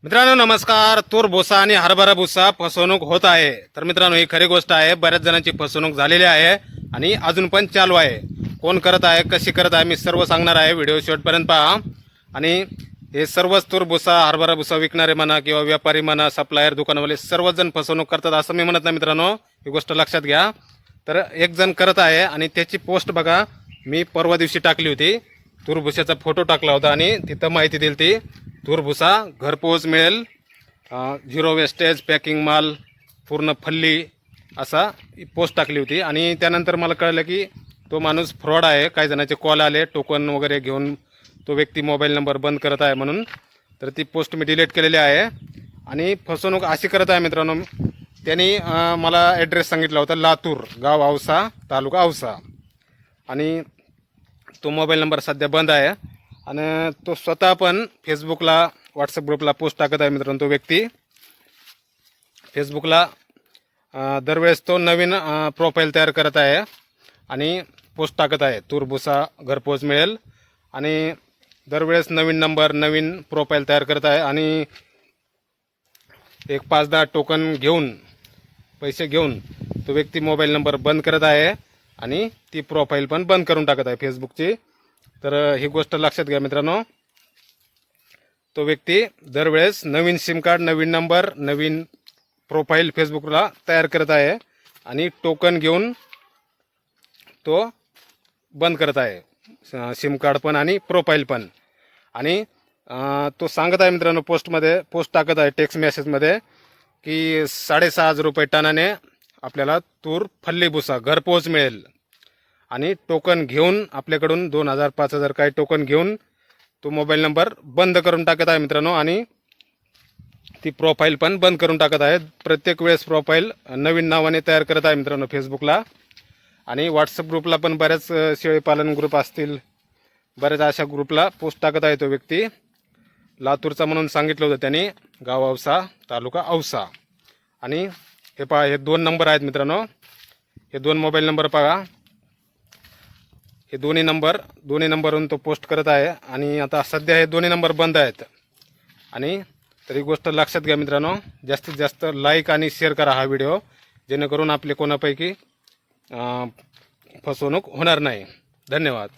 मित्रांनो नमस्कार. तूर भुसा आणि हरभरा भुसा फसवणूक होत आहे. तर मित्रांनो ही खरी गोष्ट आहे. बऱ्याच जणांची फसवणूक झालेली आहे आणि अजून पण चालू आहे. कोण करत आहे, कशी करत आहे, मी सर्व सांगणार आहे. व्हिडिओ शेवटपर्यंत पहा. आणि हे सर्वच तूर भुसा हरभरा भुसा विकणारे म्हणा किंवा व्यापारी म्हणा, सप्लायर, दुकानवाले सर्वच जण फसवणूक करतात असं मी म्हणत नाही मित्रांनो. ही गोष्ट लक्षात घ्या. तर एक जण करत आहे आणि त्याची पोस्ट बघा, मी परवा दिवशी टाकली होती. तूर भुसाचा फोटो टाकला होता आणि तिथं माहिती दिली ती तूर भुसा घरपोच मिळेल, 0 वेस्टेज, पॅकिंग माल, पूर्ण फल्ली असा पोस्ट टाकली होती. आणि त्यानंतर मला कळलं की तो माणूस फ्रॉड आहे. काही जणांचे कॉल आले, टोकन वगैरे घेऊन तो व्यक्ती मोबाईल नंबर बंद करत आहे म्हणून. तर ती पोस्ट मी डिलीट केलेली आहे. आणि फसवणूक अशी करत आहे मित्रांनो, त्यांनी मला ॲड्रेस सांगितला होता लातूर, गाव औसा, तालुका औसा. आणि तो मोबाईल नंबर सध्या बंद आहे. आणि तो स्वतः पण फेसबुकला, व्हॉट्सअप ग्रुपला पोस्ट टाकत आहे मित्रांनो. तो व्यक्ती फेसबुकला दरवेळेस तो नवीन प्रोफाईल तयार करत आहे आणि पोस्ट टाकत आहे, तूर भुसा घरपोच मिळेल. आणि दरवेळेस नवीन नंबर, नवीन प्रोफाईल तयार करत आहे. आणि एक 5-10 टोकन घेऊन, पैसे घेऊन तो व्यक्ती मोबाईल नंबर बंद करत आहे आणि ती प्रोफाईल पण बंद करून टाकत आहे फेसबुकची. तर ही गोष्ट लक्षात घ्या मित्रांनो. तो व्यक्ती दरवेळेस नवीन सिम कार्ड, नवीन नंबर, नवीन प्रोफाईल फेसबुकला तयार करत आहे आणि टोकन घेऊन तो बंद करत आहे, सिम कार्ड पण आणि प्रोफाईल पण. आणि तो सांगत आहे मित्रांनो, पोस्ट टाकत आहे टेक्स्ट मेसेजमध्ये की 6,500 रुपये टनाने आपल्याला तूर फल्ली भुसा घरपोच मिळेल. आणि टोकन घेऊन आपल्याकडून 2,000-5,000 काही टोकन घेऊन तो मोबाईल नंबर बंद करून टाकत आहे मित्रांनो. आणि ती प्रोफाईल पण बंद करून टाकत आहे. प्रत्येक वेळेस प्रोफाईल नवीन नावाने तयार करत आहे मित्रांनो फेसबुकला. आणि व्हॉट्सअप ग्रुपला पण बऱ्याच शेळीपालन ग्रुप असतील, बऱ्याच अशा ग्रुपला पोस्ट टाकत आहे तो व्यक्ती. लातूरचा म्हणून सांगितलं होतं त्यांनी, गाव औसा, तालुका औसा. आणि हे पहा, हे 2 नंबर आहेत मित्रांनो. हे 2 मोबाईल नंबर पहा. हे दोन्ही नंबरवरून तो पोस्ट करत आहे. आणि आता सध्या हे दोन्ही नंबर बंद आहेत. आणि तरी गोष्ट लक्षात घ्या मित्रांनो, जास्तीत जास्त लाईक आणि शेअर करा हा व्हिडिओ, जेणेकरून आपले कोणापैकी फसवणूक होणार नाही. धन्यवाद.